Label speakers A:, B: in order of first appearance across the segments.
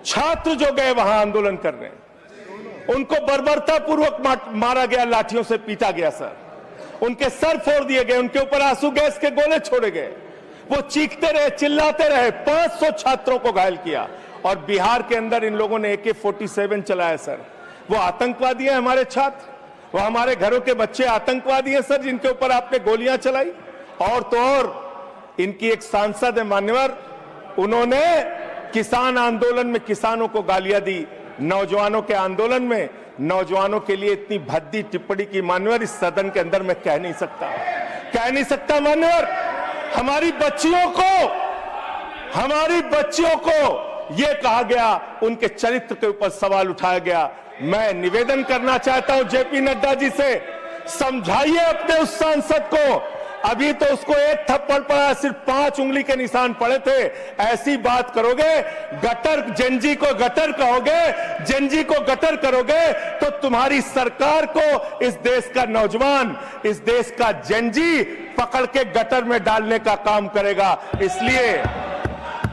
A: छात्र जो गए वहां आंदोलन करने, उनको बर्बरता पूर्वक मारा गया, लाठियों से पीटा गया सर, उनके सर फोड़ दिए गए, उनके ऊपर आंसू गैस के गोले छोड़े गए, वो चीखते रहे, चिल्लाते रहे, 500 छात्रों को घायल किया। और बिहार के अंदर इन लोगों ने AK-47 चलाया सर। वो आतंकवादी हैं हमारे छात्र, वो हमारे घरों के बच्चे आतंकवादी हैं सर, जिनके ऊपर आपने गोलियां चलाई। और तो और इनकी एक सांसद है मान्यवर, उन्होंने किसान आंदोलन में किसानों को गालियां दी, नौजवानों के आंदोलन में नौजवानों के लिए इतनी भद्दी टिप्पणी की मान्यवर, इस सदन के अंदर मैं कह नहीं सकता मान्यवर। हमारी बच्चियों को यह कहा गया, उनके चरित्र के ऊपर सवाल उठाया गया। मैं निवेदन करना चाहता हूं JP नड्डा जी से, समझाइए अपने उस सांसद को। अभी तो उसको एक थप्पड़ पड़ा, सिर्फ 5 उंगली के निशान पड़े थे। ऐसी बात करोगे, गटर जेनजी को गटर कहोगे, जेनजी को गटर करोगे, तो तुम्हारी सरकार को इस देश का नौजवान, इस देश का जेनजी पकड़ के गटर में डालने का काम करेगा। इसलिए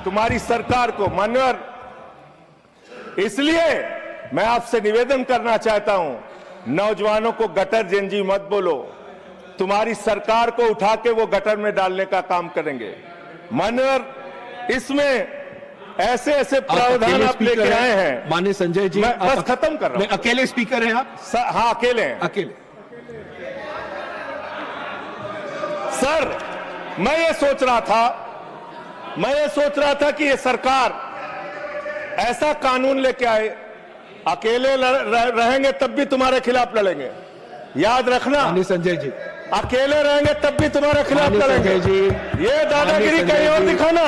A: तुम्हारी सरकार को मान्यवर, इसलिए मैं आपसे निवेदन करना चाहता हूं, नौजवानों को गटर जेनजी मत बोलो, तुम्हारी सरकार को उठा के वो गटर में डालने का काम करेंगे मान्यवर। इसमें ऐसे ऐसे प्रावधान आप लेके आए हैं।
B: माननीय संजय जी,
A: मैं बस खत्म कर रहा हूं।
B: अकेले स्पीकर हैं आप?
A: हाँ अकेले हैं।
B: अकेले।
A: सर मैं ये सोच रहा था कि ये सरकार ऐसा कानून लेके आए, अकेले रहेंगे तब भी तुम्हारे खिलाफ लड़ेंगे, याद रखना।
B: माननीय संजय जी,
A: अकेले रहेंगे तब भी तुम्हारे खिलाफ लड़ेंगे जी। ये दादागिरी कहीं और दिखाना।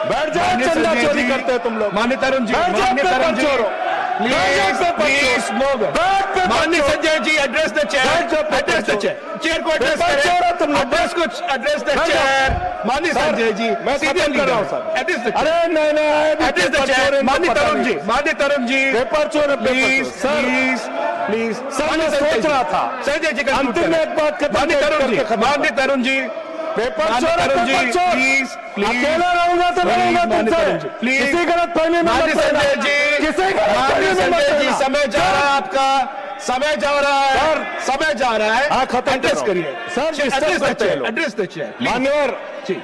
A: बैठ जाओ, चंदा चोरी करते हो तुम लोग।
B: माननीय तरुण जी, प्लीज माननीय Sanjay ji, address the chair, chair को एड्रेस द चेयर। माननीय संजय जी,
A: मैं खत्म कर रहा हूं सर। अरे नहीं,
B: एड्रेस द चेयर। माननीय तरुण जी,
A: पेपर चोर, प्लीज सर मैं सोच रहा था
B: संजय जी,
A: अंतिम में एक बात
B: माननीय तरुण जी,
A: पेपर चोर, प्लीज अकेला रहूंगा तो रहूंगा तुमसे, किसी गलत फहमी में
B: माननीय संजय जी, समय जा रहा है आपका, समय जा रहा है।
A: हाँ खत्म
B: एड्रेस करिए
A: सर,
B: एड्रेस द चेयर।
A: मान्यवर,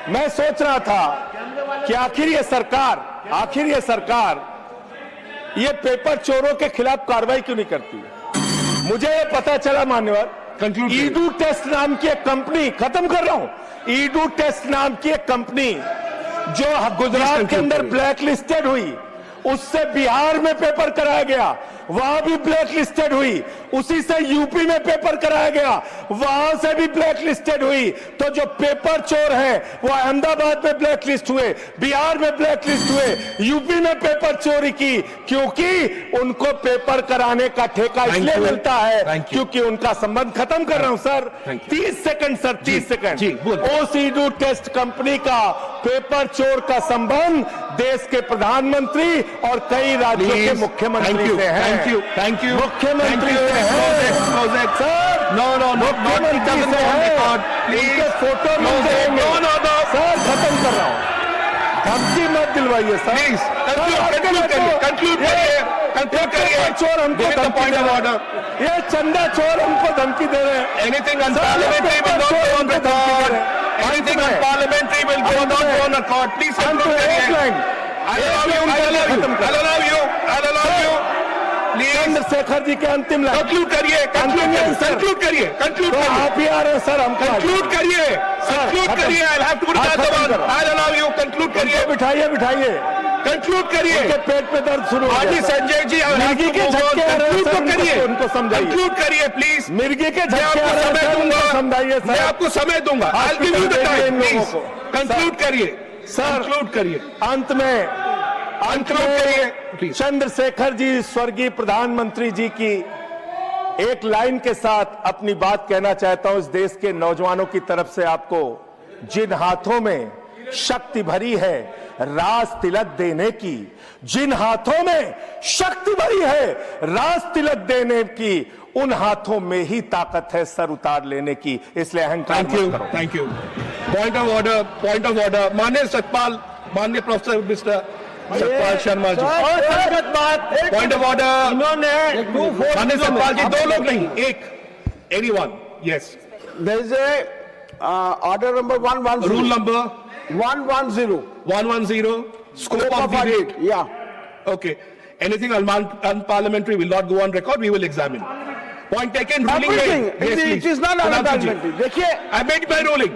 A: मैं सोच रहा था कि आखिर ये सरकार ये पेपर चोरों के खिलाफ कार्रवाई क्यों नहीं करती। मुझे ये पता चला मान्यवर, ईडू टेस्ट नाम की एक कंपनी, खत्म कर रहा हूं, ईडू टेस्ट नाम की एक कंपनी जो गुजरात के अंदर ब्लैक लिस्टेड हुई, उससे बिहार में पेपर कराया गया, वहां भी ब्लैक लिस्टेड हुई, उसी से यूपी में पेपर कराया गया, वहां से भी ब्लैक लिस्टेड हुई। तो जो पेपर चोर है वो अहमदाबाद में ब्लैक लिस्ट हुए, बिहार में ब्लैक लिस्ट हुए, यूपी में पेपर चोरी की, क्योंकि उनको पेपर कराने का ठेका इसलिए मिलता है क्योंकि उनका संबंध, खत्म कर रहा हूं सर, 30 सेकंड सर, 30 सेकंड। उस ईडू टेस्ट कंपनी का पेपर चोर का संबंध देश के प्रधानमंत्री और कई राज्यों के मुख्यमंत्री से है।
B: थैंक यू
A: मुख्यमंत्री से है सर, मुख्यमंत्री से है, प्लीज फोटो मिल जाएंगे सर। खत्म कर रहा हूं, धमकी मत दिलवाइए सर, कंक्लूड करिए। चोर हमको धमकी दे रहे हैं, ये चंदा चोर हमको धमकी दे रहे हैं।
B: Anything unparliamentary will not go on record, anything unparliamentary will not go on record. Please conclude करिए।
A: चंद्रशेखर जी के अंतिम लाइन
B: कंक्लूड करिए।
A: आप ही आ रहे हैं सर, हम
B: कंक्लूड करिए। I have to put that one, I allow you, conclude करिए।
A: बिठाइए
B: कंक्लूड करिए।
A: पेट पे दर्द शुरू हो गया
B: संजय जी,
A: मिर्गी के झटके आ रहे हैं सर,
B: करिए,
A: उनको समझाइए।
B: कंक्लूड करिए प्लीज।
A: मिर्गी के झटके आ रहे हैं सर, उनको समझाइए सर।
B: मैं आपको समय दूंगा, I'll give you the time, please। Conclude करिए सर, कंक्लूड करिए।
A: अंत में चंद्रशेखर जी, स्वर्गीय प्रधानमंत्री जी की एक लाइन के साथ अपनी बात कहना चाहता हूं। इस देश के नौजवानों की तरफ से आपको, जिन हाथों में शक्ति भरी है राज तिलक देने की, जिन हाथों में शक्ति भरी है राज तिलक देने की, उन हाथों में ही ताकत है सर उतार लेने की। इसलिए अहंकार मत करो।
B: Thank you. Point of order. माननीय सतपाल, माननीय professor mister Satpal Sharma ji, point of order. माननीय सतपाल जी, दो लोग नहीं, एक, anyone, yes.
C: There is a order number 110.
B: Rule number
C: 110.
B: 110, scope of debate.
C: Yeah.
B: Okay. Anything unparliamentary will not go on record, we will examine. Point taken, ruling
C: Everything.
B: made. Yes,
C: It
B: please.
C: is not
B: Sudhanshu ji.
C: unparliamentary. देखिए,
B: I made my ruling.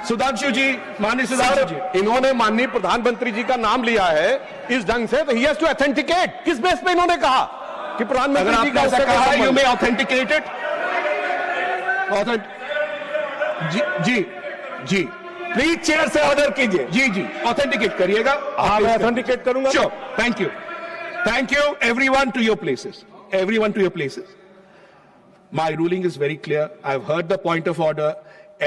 B: Sudhanshu ji, माननीय सुधांशु जी।
A: इन्होंने माननीय प्रधानमंत्री जी का नाम लिया है इस ढंग से, तो ही हैज टू ऑथेंटिकेट। किस बेस पे इन्होंने कहा कि
B: अगर
A: प्रधानमंत्री जी
B: आपने
A: का
B: ऐसा
A: उससे
B: कहा,
A: कोई
B: you
A: संबंध?
B: may authenticate it. जी जी जी
A: प्लीज चेयर से ऑर्डर कीजिए।
B: जी जी, ऑथेंटिकेट करिएगा।
A: हाँ, मैं ऑथेंटिकेट करूंगा।
B: Sure. Thank you, everyone to your places. Everyone to your places. My ruling is very clear. I've heard the point of order.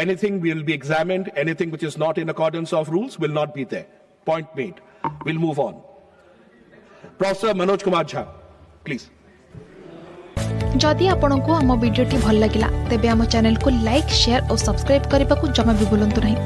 B: Anything will be examined. Anything which is not in accordance of rules will not be there. Point made. We'll move on. Professor Manoj Kumar Jha, please.
D: जदि आपंक आम भिडी भल लगा तेब आम channel को like share और subscribe करने को जमा भी भूलु नहीं।